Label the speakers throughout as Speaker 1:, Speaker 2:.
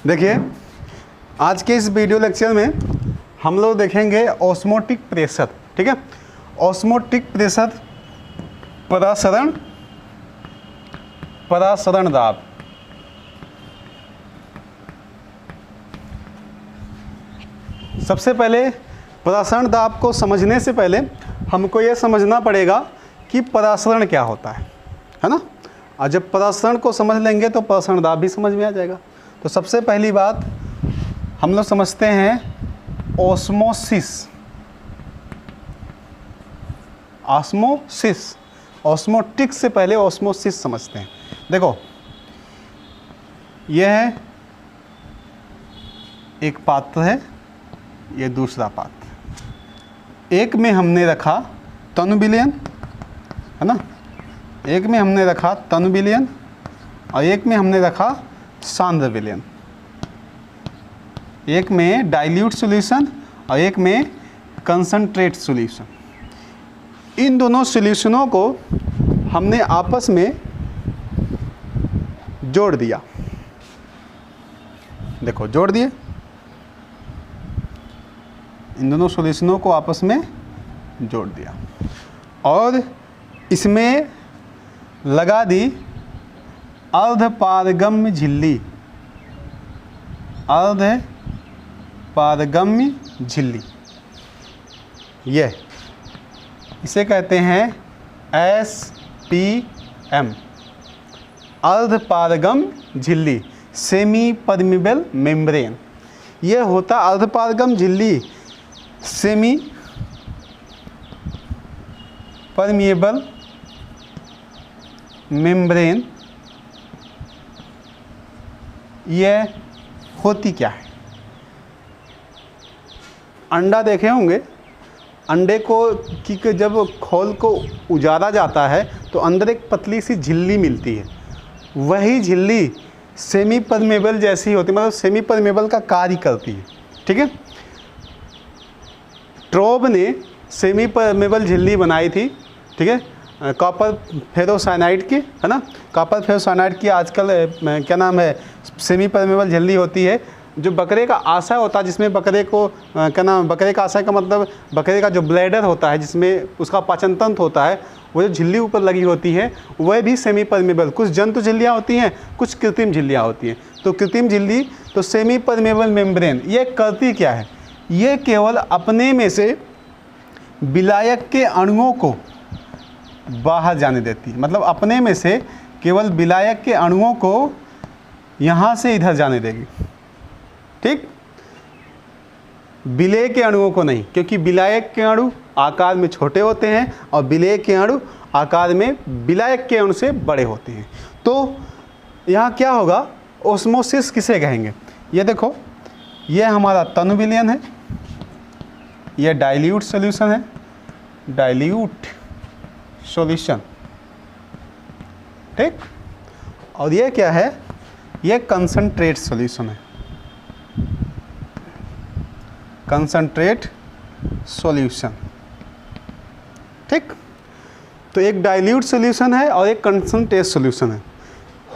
Speaker 1: देखिए, आज के इस वीडियो लेक्चर में हम लोग देखेंगे ऑस्मोटिक प्रेशर। ठीक है, ऑस्मोटिक प्रेशर, परासरण दाब। सबसे पहले परासरण दाब को समझने से पहले हमको यह समझना पड़ेगा कि परासरण क्या होता है ना। और जब परासरण को समझ लेंगे तो परासरण दाब भी समझ में आ जाएगा। तो सबसे पहली बात हम लोग समझते हैं ऑस्मोसिस। ऑस्मोसिस, ऑस्मोटिक से पहले ऑस्मोसिस समझते हैं। देखो, यह है एक पात्र है, ये दूसरा पात्र। एक में हमने रखा तनु विलयन, है ना, एक में हमने रखा तनु विलयन और एक में हमने रखा सांद्र विलयन। एक में डाइल्यूट सॉल्यूशन और एक में कंसंट्रेट सॉल्यूशन। इन दोनों सॉल्यूशनों को हमने आपस में जोड़ दिया। देखो, जोड़ दिए, इन दोनों सॉल्यूशनों को आपस में जोड़ दिया और इसमें लगा दी अर्धपारगम्य झिल्ली। अर्धपारगम्य झिल्ली, यह इसे कहते हैं SPM, अर्धपारगम्य झिल्ली, सेमी परमिएबल मेम्ब्रेन। यह होता अर्धपारगम्य झिल्ली, सेमी परमिएबल मेम्ब्रेन। यह होती क्या है? अंडा देखे होंगे, अंडे को कि जब खोल को उजाड़ा जाता है तो अंदर एक पतली सी झिल्ली मिलती है। वही झिल्ली सेमी परमेबल जैसी होती है, मतलब सेमी परमेबल का कार्य करती है। ठीक है, ट्रोब ने सेमी परमेबल झिल्ली बनाई थी। ठीक है, कॉपर फेरोसाइनाइड की, है ना, कॉपर फेरोसाइनाइड की आजकल क्या नाम है, सेमी परमेबल झिल्ली होती है। जो बकरे का आशय होता है, जिसमें बकरे को क्या नाम, बकरे का आशय का मतलब बकरे का जो ब्लैडर होता है, जिसमें उसका पाचन तंत्र होता है, वो जो झिल्ली ऊपर लगी होती है वह भी सेमी परमेबल। कुछ जंतु झिल्लियाँ होती हैं, कुछ कृत्रिम झिल्लियाँ होती हैं। तो कृत्रिम झिल्ली तो सेमी परमेबल मेम्ब्रेन, ये करती क्या है? ये केवल अपने में से विलायक के अणुओं को बाहर जाने देती है। मतलब अपने में से केवल विलायक के अणुओं को यहाँ से इधर जाने देगी। ठीक, विलेय के अणुओं को नहीं, क्योंकि विलायक के अणु आकार में छोटे होते हैं और विलेय के अणु आकार में विलायक के अणु से बड़े होते हैं। तो यहाँ क्या होगा, ऑस्मोसिस किसे कहेंगे? ये देखो, ये हमारा तनु विलयन है, यह डाइल्यूट सॉल्यूशन है, डाइल्यूट सॉल्यूशन। ठीक, और ये क्या है? ये कंसंट्रेट सॉल्यूशन है, कंसंट्रेट सॉल्यूशन। ठीक, तो एक डाइल्यूट सॉल्यूशन है और एक कंसंट्रेट सॉल्यूशन है।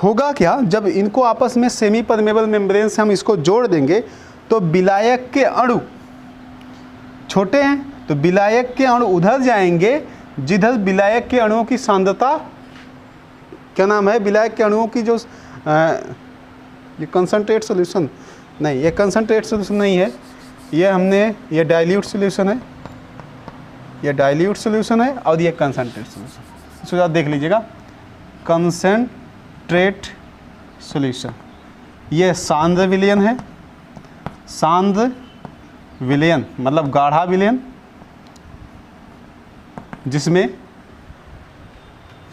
Speaker 1: होगा क्या, जब इनको आपस में सेमी परमेबल मेम्ब्रेन से हम इसको जोड़ देंगे तो विलायक के अणु छोटे हैं, तो विलायक के अणु उधर जाएंगे जिधर विलायक के अणुओं की सांद्रता क्या नाम है, विलायक के अणुओं की जो ये कंसंट्रेट सॉल्यूशन नहीं, ये कंसंट्रेट सॉल्यूशन नहीं है, ये डाइल्यूट सॉल्यूशन है, ये डाइल्यूट सॉल्यूशन है और ये कंसंट्रेट सॉल्यूशन। इसको ज़रा देख लीजिएगा, कंसंट्रेट सॉल्यूशन। ये सांद्र विलयन है, सांद्र विलयन मतलब गाढ़ा विलयन, जिसमें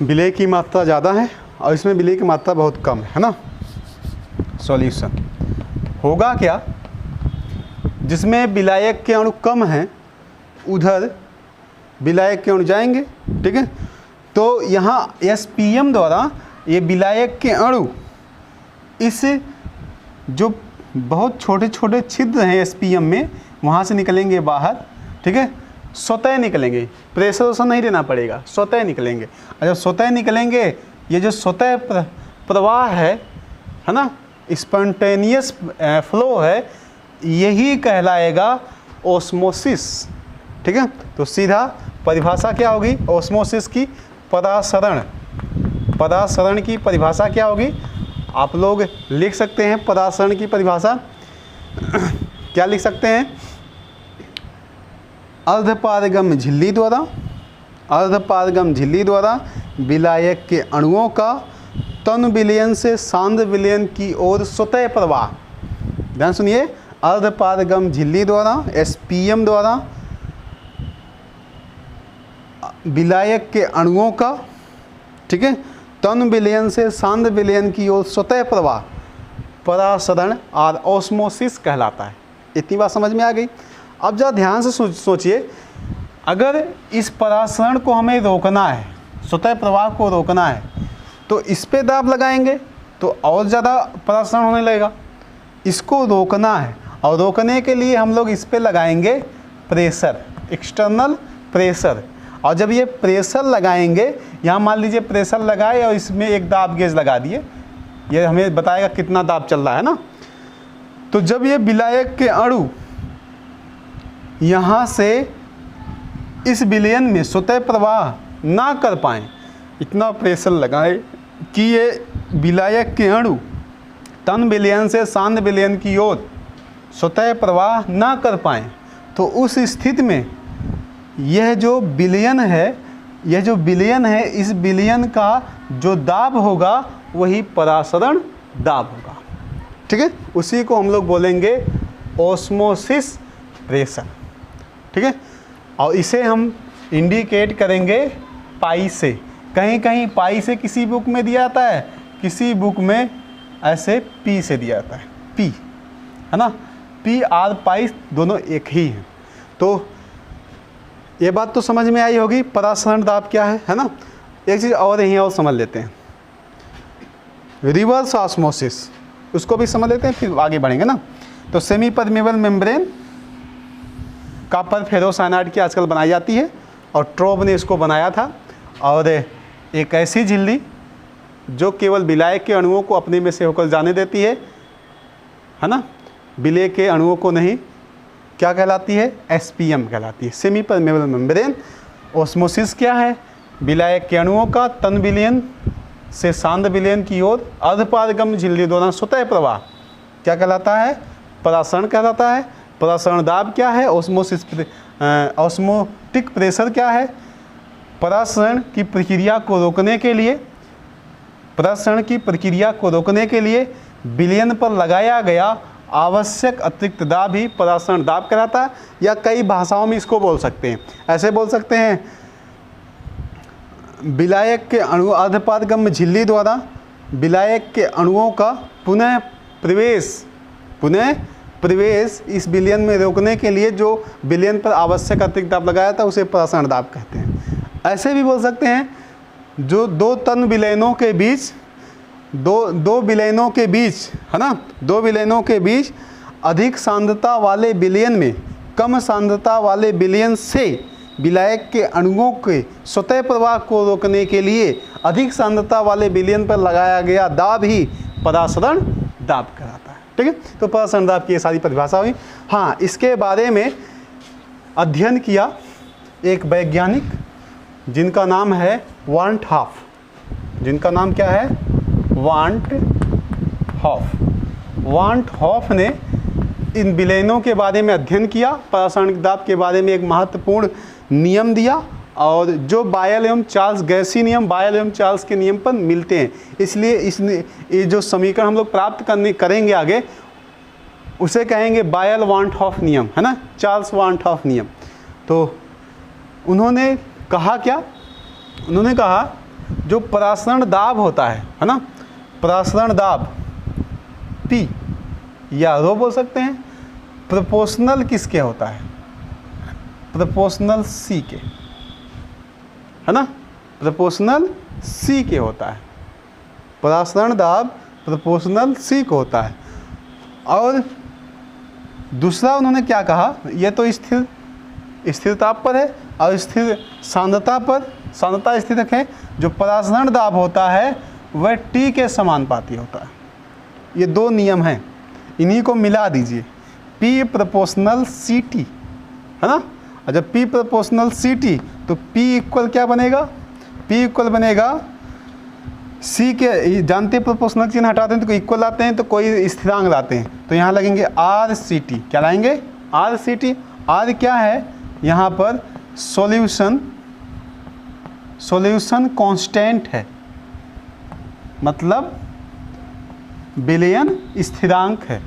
Speaker 1: विलेय की मात्रा ज़्यादा है और इसमें विलेय की मात्रा बहुत कम है ना, सॉल्यूशन। होगा क्या, जिसमें विलायक के अणु कम हैं उधर विलायक के अणु जाएंगे। ठीक है, तो यहाँ SPM द्वारा ये विलायक के अणु इस जो बहुत छोटे छोटे छिद्र हैं SPM में, वहाँ से निकलेंगे बाहर। ठीक है, स्वतः निकलेंगे, प्रेशर वैसा नहीं देना पड़ेगा, स्वतः निकलेंगे। और जब स्वतः निकलेंगे, ये जो स्वतः प्रवाह है ना, स्पॉन्टेनियस फ्लो है, यही कहलाएगा ओस्मोसिस। ठीक है, तो सीधा परिभाषा क्या होगी ओस्मोसिस की? परासरण। परासरण की परिभाषा क्या होगी? आप लोग लिख सकते हैं परासरण की परिभाषा। क्या लिख सकते हैं? अर्धपारगम झिल्ली द्वारा, अर्धपारगम झिल्ली द्वारा विलायक के अणुओं का तन विलयन से सांद्र विलयन की ओर स्वतः प्रवाह। ध्यान सुनिए, अर्धपारगम झिल्ली द्वारा SPM द्वारा विलायक के अणुओं का, ठीक है, तन विलयन से सांद्र विलयन की ओर स्वतः प्रवाह परासरण और ओस्मोसिस कहलाता है। इतनी बात समझ में आ गई। अब जरा ध्यान से सोचिए, अगर इस परासरण को हमें रोकना है, स्वतः प्रवाह को रोकना है, तो इस पे दाब लगाएंगे तो और ज़्यादा परासरण होने लगेगा। इसको रोकना है और रोकने के लिए हम लोग इस पे लगाएंगे प्रेशर, एक्सटर्नल प्रेशर। और जब ये प्रेशर लगाएंगे, यहाँ मान लीजिए प्रेशर लगाए और इसमें एक दाब गेज लगा दिए, ये हमें बताएगा कितना दाब चल रहा है ना। तो जब ये विलायक के अणु यहाँ से इस विलयन में स्वतः प्रवाह ना कर पाएँ, इतना प्रेशर लगाए कि ये विलायक के अणु तन विलयन से सांद्र विलयन की ओर स्वतः प्रवाह ना कर पाएँ, तो उस स्थिति में यह जो विलयन है, यह जो विलयन है, इस विलयन का जो दाब होगा वही परासरण दाब होगा। ठीक है, उसी को हम लोग बोलेंगे ओस्मोसिस प्रेशर। ठीक है, और इसे हम इंडिकेट करेंगे पाई से। कहीं कहीं पाई से किसी बुक में दिया जाता है, किसी बुक में ऐसे पी से दिया जाता है, पी, है ना। पी आर पाई दोनों एक ही हैं। तो ये बात तो समझ में आई होगी परासरण दाब क्या है ना। एक चीज़ और यहीं और समझ लेते हैं, रिवर्स ऑस्मोसिस, उसको भी समझ लेते हैं फिर आगे बढ़ेंगे ना। तो semi permeable membrane copper ferrocyanide की आजकल बनाई जाती है और ट्रोब ने इसको बनाया था। और एक ऐसी झिल्ली जो केवल विलायक के अणुओं को अपने में से होकर जाने देती है ना, विलय के अणुओं को नहीं, क्या कहलाती है? SPM कहलाती है, सेमी परमेबल मेम्ब्रेन। ओस्मोसिस क्या है? विलायक के अणुओं का तन विलयन से सांद्र विलयन की ओर अर्धपारगम झिल्ली द्वारा स्वतः प्रवाह क्या कहलाता है? परासरण कहलाता है। परासरण दाब क्या है? ओस्मोसिस ऑस्मोटिक प्रेशर क्या है? परासरण की प्रक्रिया को रोकने के लिए, परासरण की प्रक्रिया को रोकने के लिए विलयन पर लगाया गया आवश्यक अतिरिक्त दाब ही परासरण दाब कहलाता है। या कई भाषाओं में इसको बोल सकते हैं, ऐसे बोल सकते हैं, विलायक के अणु अर्धपारगम झिल्ली द्वारा विलायक के अणुओं का पुनः प्रवेश इस विलयन में रोकने के लिए जो विलयन पर आवश्यक अतिरिक्त दाब लगाया था उसे परासरण दाब कहते हैं। ऐसे भी बोल सकते हैं, जो दो तन विलयनों के बीच, दो विलयनों के बीच, है ना, दो विलयनों के बीच अधिक सांद्रता वाले विलयन में कम सांद्रता वाले विलयन से विलायक के अणुओं के स्वतः प्रवाह को रोकने के लिए अधिक सांद्रता वाले विलयन पर लगाया गया दाब ही परासरण दाब कहलाता है। ठीक है, तो परासरण दाब की ये सारी परिभाषा हुई। हाँ, इसके बारे में अध्ययन किया एक वैज्ञानिक जिनका नाम है वांट हॉफ। जिनका नाम क्या है? Want half. वांट हॉफ ने इन विलयनों के बारे में अध्ययन किया, परासरण दाब के बारे में एक महत्वपूर्ण नियम दिया, और जो बायल एवं चार्ल्स गैसी नियम, बायल एवं चार्ल्स के नियम पर मिलते हैं। इसलिए ये जो समीकरण हम लोग प्राप्त करेंगे आगे, उसे कहेंगे बायल वांट हॉफ नियम, है ना, चार्ल्स वांट हॉफ नियम। तो उन्होंने कहा क्या? उन्होंने कहा जो परासरण दाब होता है ना, परासरण दाब P या रो बोल सकते हैं, प्रोपोर्शनल किसके होता है? प्रोपोर्शनल C के, है ना, प्रोपोर्शनल C के होता है। परासरण दाब प्रोपोर्शनल C को होता है। और दूसरा उन्होंने क्या कहा? ये तो स्थिरता पर है और स्थिर सांद्रता पर, सांद्रता स्थिरक है। जो परासरण दाब होता है वह T के समानुपाती होता है। ये दो नियम हैं, इन्हीं को मिला दीजिए। P प्रोपोर्शनल CT है ना, और जब P प्रोपोर्शनल CT तो P इक्वल क्या बनेगा, P इक्वल बनेगा C के, जानते प्रोपोर्शनल चिन्ह हटाते हैं तो इक्वल लाते हैं, तो कोई स्थिरांक लाते हैं, तो यहाँ लगेंगे RCT। क्या लाएंगे, RCT। R क्या है यहाँ पर, सॉल्यूशन कांस्टेंट है, मतलब विलयन स्थिरांक है,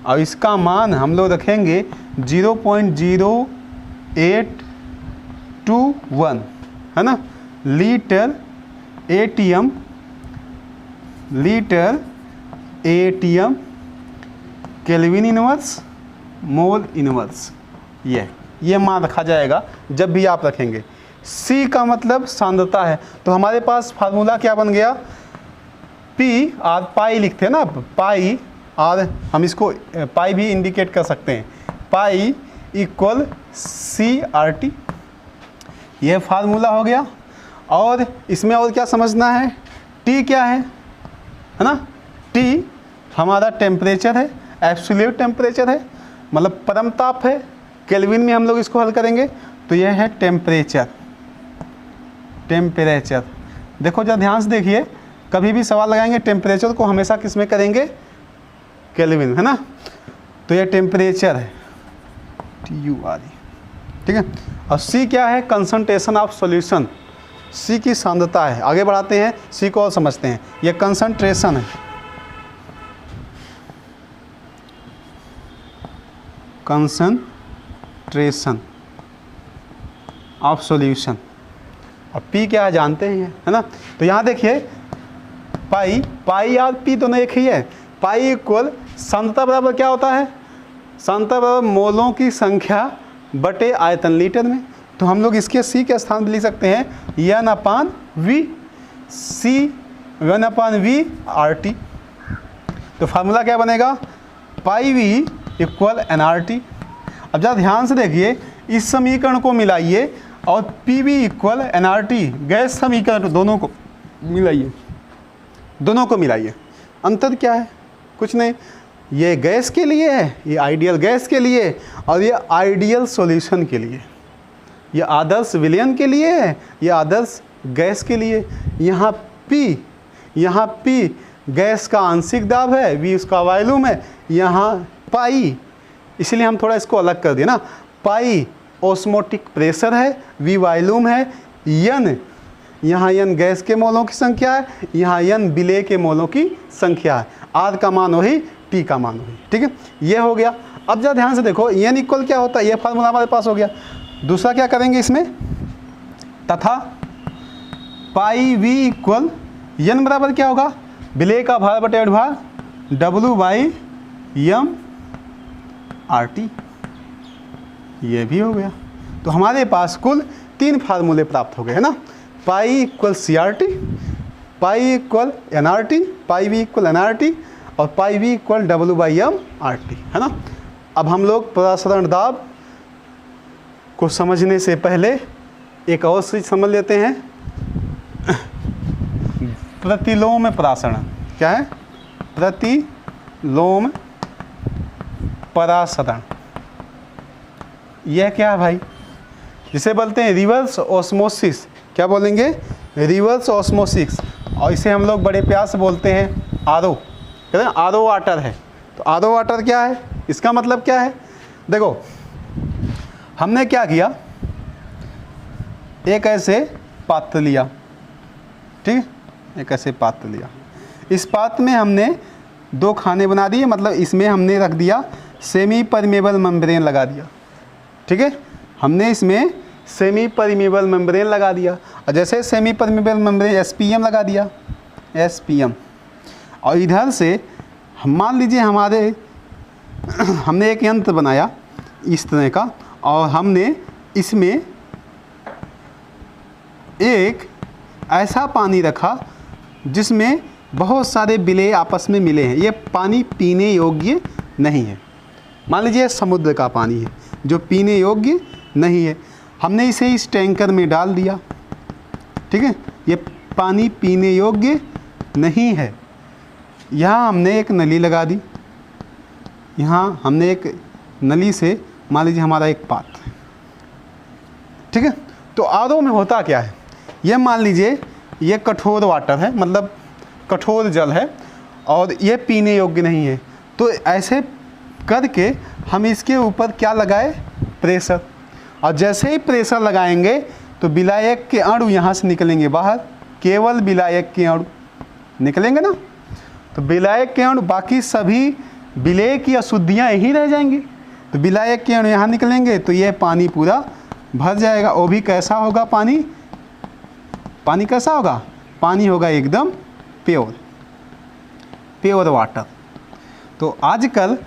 Speaker 1: और इसका मान हम लोग रखेंगे 0.0821 है ना, litre ATM kelvin inverse mole inverse, ये मान रखा जाएगा जब भी आप रखेंगे। C का मतलब सांद्रता है, तो हमारे पास फार्मूला क्या बन गया, P R पाई लिखते हैं ना, पाई R, हम इसको पाई भी इंडिकेट कर सकते हैं, पाई इक्वल CRT, यह फार्मूला हो गया। और इसमें और क्या समझना है, T क्या है ना, T हमारा टेम्परेचर है, एब्सोल्यूट टेम्परेचर है, मतलब परम ताप है, केल्विन में हम लोग इसको हल करेंगे, तो यह है टेम्परेचर। देखो जरा ध्यान से देखिए, कभी भी सवाल लगाएंगे टेम्परेचर को हमेशा किस में करेंगे, केल्विन है ना, तो यह टेम्परेचर है TURE, ठीक है। और C क्या है, कंसंट्रेशन ऑफ सॉल्यूशन, C की सांद्रता है। आगे बढ़ाते हैं, C को और समझते हैं, यह कंसंट्रेशन है, कंसंट्रेशन ऑफ सॉल्यूशन। और P क्या है जानते हैं, है ना, तो यहाँ देखिए पाई और P दोनों एक ही है। पाई इक्वल सांद्रता बराबर क्या होता है, सांद्रता बराबर मोलों की संख्या बटे आयतन लीटर में, तो हम लोग इसके C के स्थान पर लिख सकते हैं N/V, C 1/V RT। तो फार्मूला क्या बनेगा, पाई V इक्वल nRT। अब जरा ध्यान से देखिए, इस समीकरण को मिलाइए और PV इक्वल nRT, गैस समीकरण दोनों को मिलाइए, अंतर क्या है, कुछ नहीं, ये गैस के लिए है, ये आइडियल गैस के लिए, और ये आइडियल सॉल्यूशन के लिए, ये आदर्श विलयन के लिए है, ये आदर्श गैस के लिए। यहाँ P गैस का आंशिक दाब है, V उसका वॉल्यूम है, यहाँ पाई, इसलिए हम थोड़ा इसको अलग कर दिए ना, पाई ऑस्मोटिक प्रेशर है, V वॉल्यूम है, N यहाँ N गैस के मोलों की संख्या है, यहाँ N विलेय के मोलों की संख्या है, R का मान वही, T का मान वही, ठीक है, ये हो गया। अब जरा ध्यान से देखो, N इक्वल क्या होता है, ये फार्मूला हमारे पास हो गया। दूसरा क्या करेंगे इसमें, तथा पाई V इक्वल N बराबर क्या होगा, विलेय का भार बटे अडभार W/m/RT, ये भी हो गया। तो हमारे पास कुल 3 फार्मूले प्राप्त हो गए, है ना, pi equal CRT, pi equal nRT, पाई V इक्वल nRT, और पाई V इक्वल W/m/RT, है ना। अब हम लोग प्रसारण दाब को समझने से पहले एक और चीज समझ लेते हैं, प्रतिलोम परासरण। क्या है, प्रतिलोम परासरण, यह क्या है भाई, जिसे बोलते हैं रिवर्स ऑस्मोसिस। क्या बोलेंगे, रिवर्स ऑस्मोसिस, और इसे हम लोग बड़े प्यार से बोलते हैं RO, कहते हैं RO वाटर है। तो RO वाटर क्या है, इसका मतलब क्या है, देखो हमने क्या किया, एक ऐसे पात्र लिया, ठीक है, एक ऐसे पात्र लिया, इस पात्र में हमने 2 खाने बना दिए, मतलब इसमें हमने रख दिया सेमी परमेबल मेम्ब्रेन लगा दिया, ठीक है, हमने इसमें सेमी परमेबल मेम्ब्रेन लगा दिया, और जैसे सेमी परमेबल मेम्ब्रेन SPM लगा दिया, SPM, और इधर से हम मान लीजिए हमने एक यंत्र बनाया इस तरह का, और हमने इसमें एक ऐसा पानी रखा जिसमें बहुत सारे विलेय आपस में मिले हैं, ये पानी पीने योग्य नहीं है। मान लीजिए समुद्र का पानी है जो पीने योग्य नहीं है, हमने इसे इस टैंकर में डाल दिया, ठीक है, ये पानी पीने योग्य नहीं है, यहाँ हमने एक नली लगा दी, यहाँ हमने एक नली से मान लीजिए हमारा एक पात्र, ठीक है। तो आरओ में होता क्या है, ये मान लीजिए ये कठोर वाटर है, मतलब कठोर जल है और ये पीने योग्य नहीं है। तो ऐसे करके हम इसके ऊपर क्या लगाए, प्रेशर, और जैसे ही प्रेशर लगाएंगे तो विलायक के अणु यहाँ से निकलेंगे बाहर, केवल विलायक के अणु निकलेंगे ना, तो विलायक के अणु, बाकी सभी विलेय की अशुद्धियाँ यहीं रह जाएंगी। तो विलायक के अणु यहाँ निकलेंगे तो ये पानी पूरा भर जाएगा। वो भी कैसा होगा पानी, पानी कैसा होगा, पानी होगा एकदम प्योर, प्योर वाटर। तो आजकल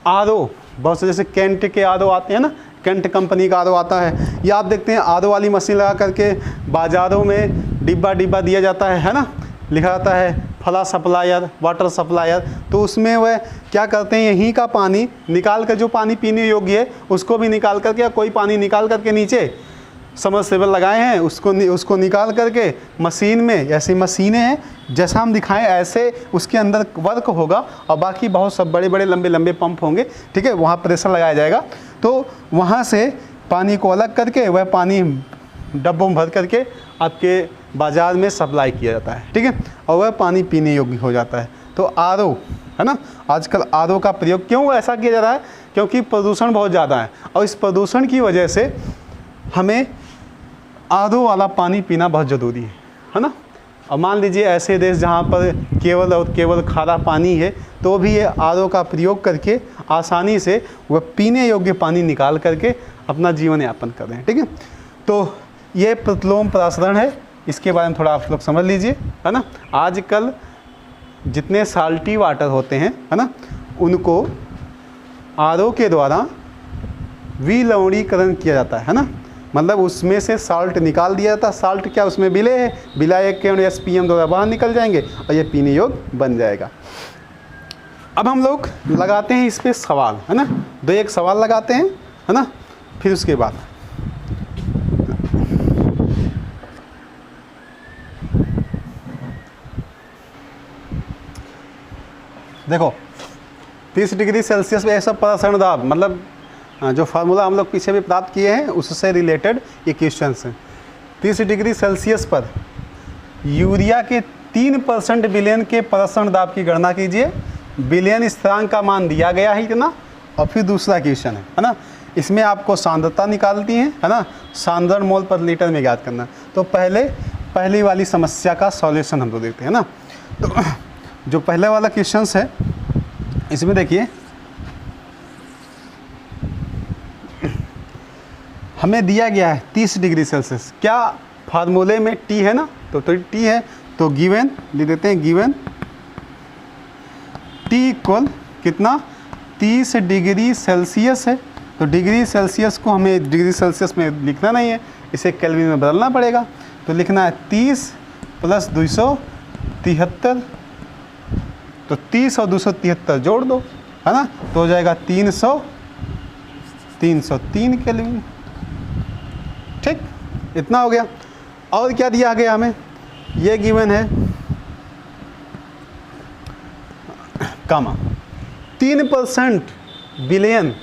Speaker 1: आरओ बहुत से, जैसे कैंट के आरओ आते हैं ना, कैंट कंपनी का आरओ आता है, या आप देखते हैं आरओ वाली मशीन लगा करके बाज़ारों में डिब्बा डिब्बा दिया जाता है ना, लिखा जाता है फला सप्लायर, वाटर सप्लायर। तो उसमें वह क्या करते हैं, यहीं का पानी निकाल कर, जो पानी पीने योग्य है उसको भी निकाल करके, या कोई पानी निकाल करके नीचे समरसेबल लगाए हैं, उसको निकाल करके मशीन में, ऐसी मशीनें हैं जैसा हम दिखाएं ऐसे उसके अंदर वर्क होगा, और बाकी बहुत सब बड़े बड़े लंबे लंबे पंप होंगे, ठीक है, वहाँ प्रेशर लगाया जाएगा। तो वहाँ से पानी को अलग करके वह पानी डब्बों में भर करके आपके बाज़ार में सप्लाई किया जाता है, ठीक है, और वह पानी पीने योग्य हो जाता है। तो आरओ है ना, आजकल आरओ का प्रयोग क्यों ऐसा किया जा रहा है, क्योंकि प्रदूषण बहुत ज़्यादा है, और इस प्रदूषण की वजह से हमें आरओ वाला पानी पीना बहुत ज़रूरी है ना। और मान लीजिए ऐसे देश जहाँ पर केवल और केवल खारा पानी है, तो भी ये आरओ का प्रयोग करके आसानी से वह पीने योग्य पानी निकाल करके अपना जीवन यापन कर रहे हैं, ठीक है। तो ये प्रतिलोम प्रसारण है, इसके बारे में थोड़ा आप लोग समझ लीजिए, है ना। आजकल जितने साल्टी वाटर होते हैं, है ना, उनको आरओ के द्वारा विलवणीकरण किया जाता है ना, मतलब उसमें से साल्ट निकाल दिया जाता है। साल्ट क्या, उसमें विलेय है, विलायक के अणु SPM द्वारा बाहर निकल जाएंगे और ये पीने योग्य बन जाएगा। अब हम लोग लगाते हैं इस पे सवाल, है ना, दो एक सवाल लगाते हैं, है ना, फिर उसके बाद देखो 30 डिग्री सेल्सियस पे ऐसा प्रसारण दाब, मतलब जो फार्मूला हम लोग पीछे भी प्राप्त किए हैं उससे रिलेटेड इक्वेशंस हैं। 30 डिग्री सेल्सियस पर यूरिया के 3% विलयन के प्रसारण दाब की गणना कीजिए। विलयन स्थिरांक का मान दिया गया है इतना, और फिर दूसरा क्वेश्चन है ना, इसमें आपको सांद्रता निकालती है ना, सांद्रण मोल पर लीटर में ज्ञात करना। तो पहली वाली समस्या का सॉल्यूशन हम लोग देखते हैं ना। तो जो पहले वाला क्वेश्चन है इसमें देखिए, हमें दिया गया है 30 डिग्री सेल्सियस, क्या फार्मूले में टी है ना, तो टी है, तो गिवन लिख देते हैं, गिवन टी इक्वल कितना 30 डिग्री सेल्सियस है। तो डिग्री सेल्सियस को हमें डिग्री सेल्सियस में लिखना नहीं है, इसे केल्विन में बदलना पड़ेगा। तो लिखना है 30 + 273, तो 30 और 273 जोड़ दो, है ना, तो हो जाएगा 303 केल्विन, ठीक, इतना हो गया। और क्या दिया गया हमें, ये गिवन है कामा 3% बिलियन,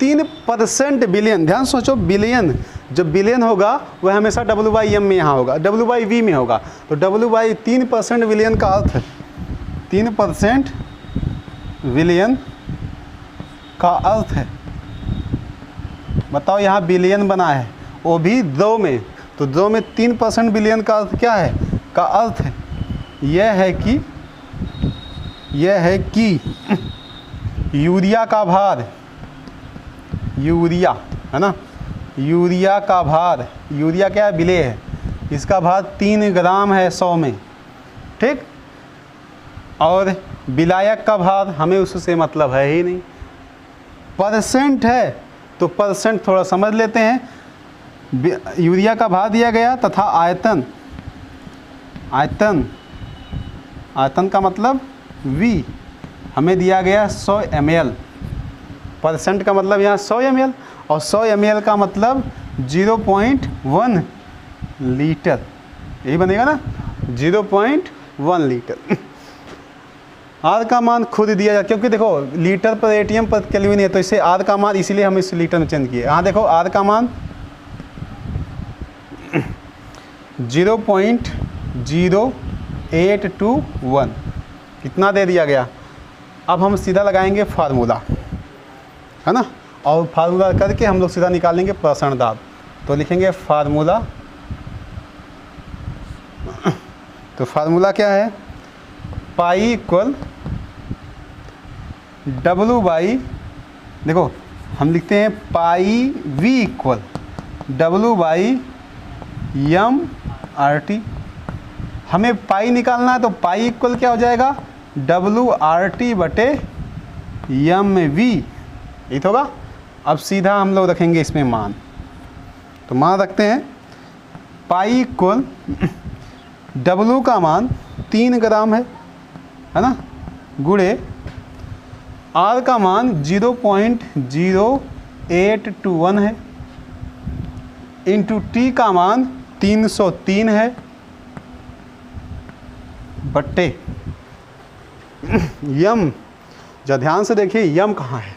Speaker 1: 3% बिलियन, ध्यान सोचो, बिलियन, जब बिलियन होगा वह हमेशा WM में यहाँ होगा, WV में होगा। तो WY 3% बिलियन का अर्थ है, 3% बिलियन का अर्थ है, बताओ, यहाँ बिलियन बना है वो भी दो में, तो दो में 3% बिलियन का अर्थ क्या है, का अर्थ है यह है कि यूरिया का भार, यूरिया है ना, यूरिया का भार, यूरिया क्या है, विलेय है, इसका भार 3 ग्राम है 100 में, ठीक। और विलायक का भार हमें उससे मतलब है ही नहीं, परसेंट है, तो परसेंट थोड़ा समझ लेते हैं। यूरिया का भार दिया गया तथा आयतन, आयतन का मतलब V हमें दिया गया 100 ml, परसेंट का मतलब यहाँ 100 ml, और 100 ml का मतलब 0.1 लीटर, यही बनेगा ना, 0.1 लीटर। आर का मान खुद दिया जाए, क्योंकि देखो लीटर पर एटीएम पर केल्विन है, तो इसे आर का मान इसीलिए हम इस लीटर में चेंज किए। यहाँ देखो आर का मान 0.0821 कितना दे दिया गया। अब हम सीधा लगाएंगे फार्मूला, है ना, और फार्मूला करके हम लोग सीधा निकालेंगे प्रसरण दाब। तो लिखेंगे फार्मूला, तो फार्मूला क्या है, पाई इक्वल डब्लू बाई, देखो हम लिखते हैं pi V equal W by M R T. हमें पाई निकालना है, तो पाई इक्वल क्या हो जाएगा, डब्लू आर टी बटे यम वी, यही तो होगा। अब सीधा हम लोग रखेंगे इसमें मान, तो मान रखते हैं पाई इक्वल डब्लू का मान 3 ग्राम है ना, गुणे आर का मान 0.0821 है, इंटू टी का मान 303 है, बट्टे यम, जरा ध्यान से देखिए यम कहाँ है,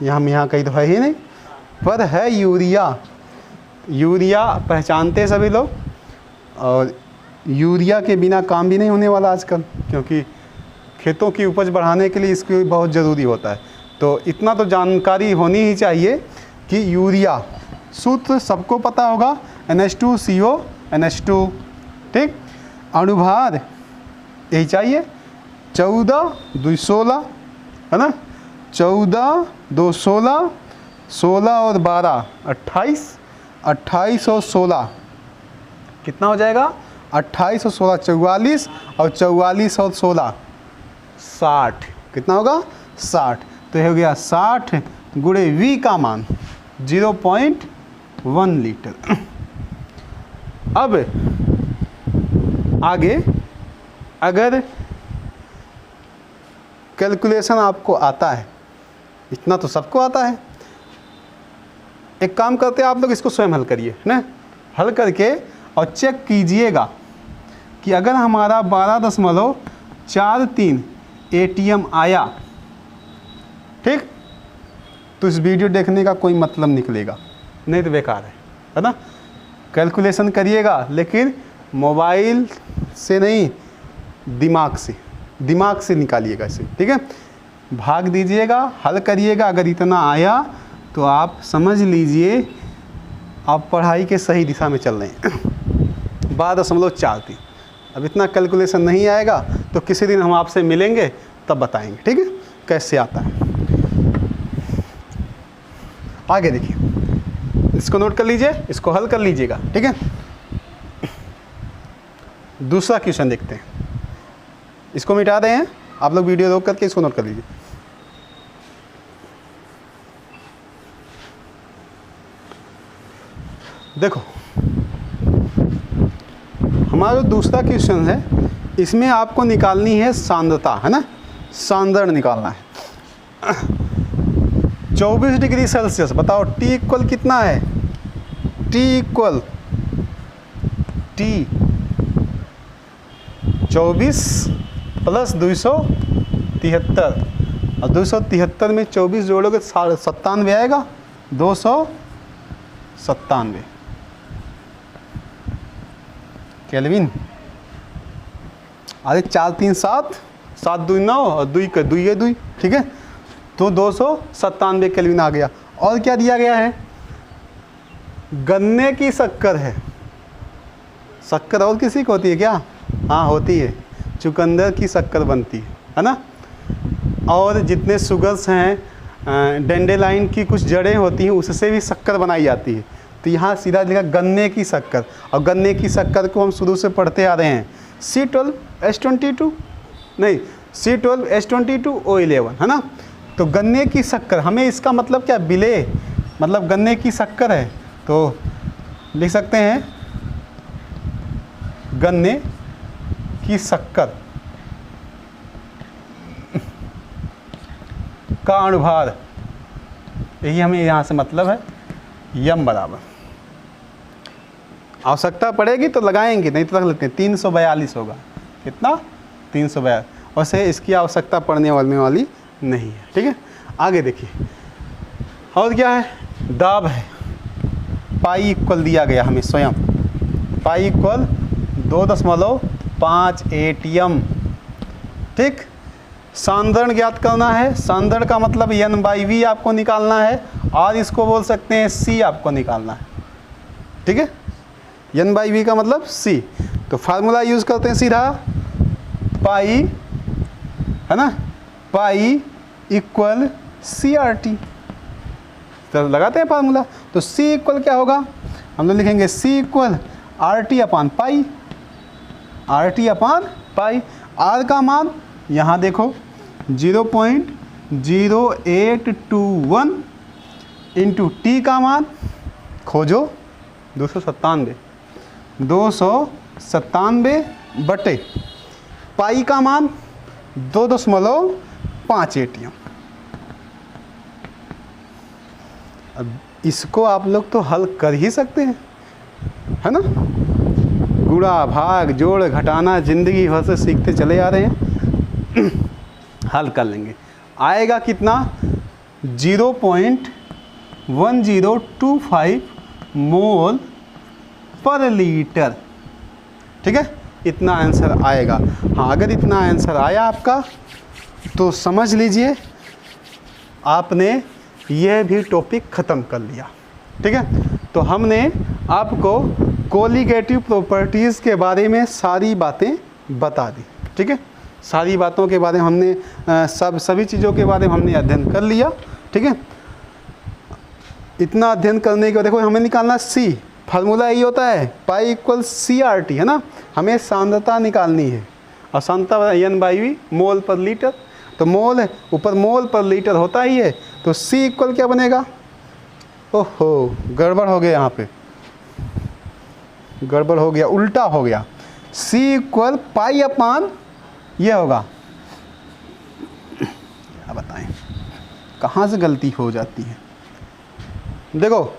Speaker 1: यहाँ कहीं तो है ही नहीं, पर है यूरिया। यूरिया पहचानते सभी लोग, और यूरिया के बिना काम भी नहीं होने वाला आजकल, क्योंकि खेतों की उपज बढ़ाने के लिए इसकी बहुत ज़रूरी होता है। तो इतना तो जानकारी होनी ही चाहिए कि यूरिया सूत्र सबको पता होगा, NH2CO NH2, ठीक। अणुभार यही चाहिए 14 2 16, है ना, 14 2 16, 16 और 12 28, 28 और 16 कितना हो जाएगा, 28 और 16 44, और 44 और 16 60, कितना होगा 60। तो ये हो गया 60 गुणे V का मान 0.1 लीटर। अब आगे अगर कैलकुलेशन आपको आता है, इतना तो सबको आता है, एक काम करते हैं आप लोग इसको स्वयं हल करिए ना, हल करके और चेक कीजिएगा कि अगर हमारा 12.43 एटीएम आया, ठीक, तो इस वीडियो देखने का कोई मतलब निकलेगा नहीं, तो बेकार है ना। कैलकुलेशन करिएगा, लेकिन मोबाइल से नहीं, दिमाग से निकालिएगा इसे, ठीक है। भाग दीजिएगा, हल करिएगा, अगर इतना आया तो आप समझ लीजिए आप पढ़ाई के सही दिशा में चल रहे हैं। 12.43, अब इतना कैलकुलेशन नहीं आएगा तो किसी दिन हम आपसे मिलेंगे तब बताएंगे, ठीक है, कैसे आता है। आगे देखिए, इसको नोट कर लीजिए, इसको हल कर लीजिएगा, ठीक है। दूसरा क्वेश्चन देखते हैं, इसको मिटा दें हैं आप लोग, वीडियो रोक करके इसको नोट कर लीजिए। देखो हमारा जो दूसरा क्वेश्चन है, इसमें आपको निकालनी है सांद्रता, है ना, सांद्रण निकालना है। 24 डिग्री सेल्सियस, बताओ T इक्वल कितना है, T इक्वल 24 प्लस 273, और 273 में 24 जोड़ोगे 97 आएगा, 297 केल्विन। अरे 4 3 7, 7 2 9 और 2 का 2 ये 2, ठीक है, तो 297 केल्विन आ गया। और क्या दिया गया है, गन्ने की शक्कर है, शक्कर और किसी को होती है क्या, हाँ होती है, चुकंदर की शक्कर बनती है ना। और जितने शुगर्स हैं, डेंडेलाइन की कुछ जड़ें होती हैं, उससे भी शक्कर बनाई जाती है। तो यहाँ सीधा लिखा गन्ने की शक्कर, और गन्ने की शक्कर को हम शुरू से पढ़ते आ रहे हैं, C12H22 नहीं, C12H22O11, है ना। तो गन्ने की शक्कर, हमें इसका मतलब क्या, बिले मतलब गन्ने की शक्कर है, तो लिख सकते हैं गन्ने की शक्कर का अणुभार, यही हमें यहाँ से मतलब है, यम बराबर, आवश्यकता पड़ेगी तो लगाएंगे, नहीं तो रख लेते हैं 342 होगा, कितना 342। वैसे इसकी आवश्यकता पड़ने वाली नहीं है। ठीक है, आगे देखिए और क्या है, दाब है। पाई इक्वल दिया गया हमें स्वयं, पाई इक्वल 2.5 ATM। ठीक, सांद्रण ज्ञात करना है। सांद्रण का मतलब N/V आपको निकालना है और इसको बोल सकते हैं C आपको निकालना है। ठीक है, N/V का मतलब C। तो फार्मूला यूज़ करते हैं सीधा, पाई है ना, पाई इक्वल CRT। तो लगाते हैं फार्मूला। तो C इक्वल क्या होगा, हम लोग लिखेंगे C इक्वल RT/पाई, RT/पाई। R का मान यहाँ देखो 0.0821 इंटू T का मान खोजो 297 बटे पाई का मान 2.5 ATM। अब इसको आप लोग तो हल कर ही सकते हैं, है ना। गुणा भाग जोड़ घटाना ज़िंदगी भर से सीखते चले आ रहे हैं। हल कर लेंगे, आएगा कितना 0.1025 मोल पर लीटर। ठीक है, इतना आंसर आएगा। हाँ, अगर इतना आंसर आया आपका तो समझ लीजिए आपने यह भी टॉपिक ख़त्म कर लिया। ठीक है, तो हमने आपको कोलिगेटिव प्रॉपर्टीज़ के बारे में सारी बातें बता दी। ठीक है, सारी बातों के बारे में हमने सभी चीज़ों के बारे में हमने अध्ययन कर लिया। ठीक है, इतना अध्ययन करने के बाद देखो हमें निकालना C। फार्मूला यही होता है, पाई इक्वल CRT, है ना। हमें सांद्रता निकालनी है और सांद्रता N/V मोल पर लीटर। तो मोल है ऊपर, मोल पर लीटर होता ही है। तो C इक्वल क्या बनेगा, ओहो गड़बड़ हो गया, यहाँ पे गड़बड़ हो गया, उल्टा हो गया। C इक्वल पाई/, ये होगा, क्या बताएं कहाँ से गलती हो जाती है। देखो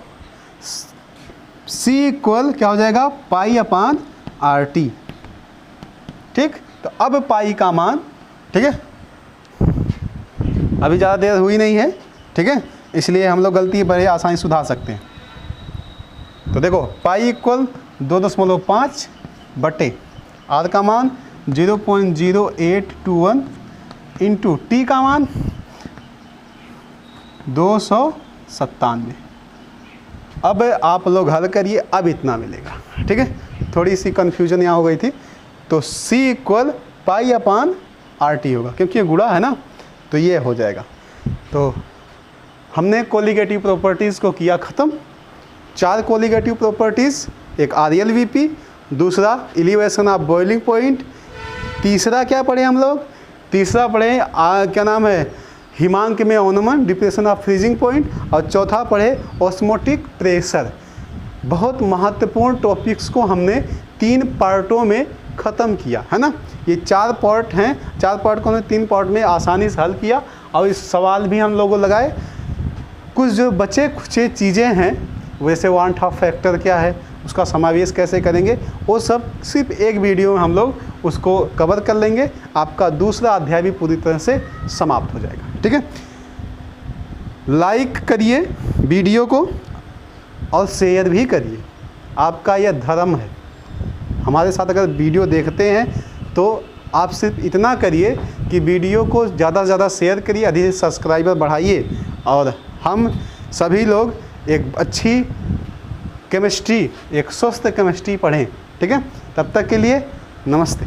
Speaker 1: C इक्वल क्या हो जाएगा, पाई/RT। ठीक, तो अब पाई का मान, ठीक है, अभी ज़्यादा देर हुई नहीं है। ठीक है, इसलिए हम लोग गलती बड़े आसानी सुधार सकते हैं। तो देखो पाई इक्वल 2.5 बटे R का मान 0.0821 इंटू T का मान 297। अब आप लोग हल करिए, अब इतना मिलेगा। ठीक है, थोड़ी सी कन्फ्यूजन यहाँ हो गई थी। तो C इक्वल पाई/RT होगा, क्योंकि ये गुणा है ना, तो ये हो जाएगा। तो हमने कोलिगेटिव प्रॉपर्टीज़ को किया ख़त्म। 4 कोलिगेटिव प्रॉपर्टीज़, एक RLVP, दूसरा एलिवेशन ऑफ बॉइलिंग पॉइंट, तीसरा क्या पढ़े हम लोग, तीसरा पढ़े क्या नाम है, हिमांक में अवनमन, डिप्रेशन ऑफ फ्रीजिंग पॉइंट, और चौथा पढ़े ऑस्मोटिक प्रेशर। बहुत महत्वपूर्ण टॉपिक्स को हमने 3 पार्टों में ख़त्म किया, है ना। ये 4 पार्ट हैं, 4 पार्ट को हमने 3 पार्ट में आसानी से हल किया। और इस सवाल भी हम लोगों लगाए। कुछ जो बचे कुछ चीज़ें हैं, वैसे वांट ऑफ फैक्टर क्या है, उसका समावेश कैसे करेंगे, वो सब सिर्फ एक वीडियो में हम लोग उसको कवर कर लेंगे। आपका दूसरा अध्याय भी पूरी तरह से समाप्त हो जाएगा। ठीक है, लाइक करिए वीडियो को और शेयर भी करिए, आपका यह धर्म है। हमारे साथ अगर वीडियो देखते हैं तो आप सिर्फ इतना करिए कि वीडियो को ज़्यादा से ज़्यादा शेयर करिए, अधिक सब्सक्राइबर बढ़ाइए, और हम सभी लोग एक अच्छी केमिस्ट्री, एक स्वस्थ केमिस्ट्री पढ़ें। ठीक है, तब तक के लिए नमस्ते।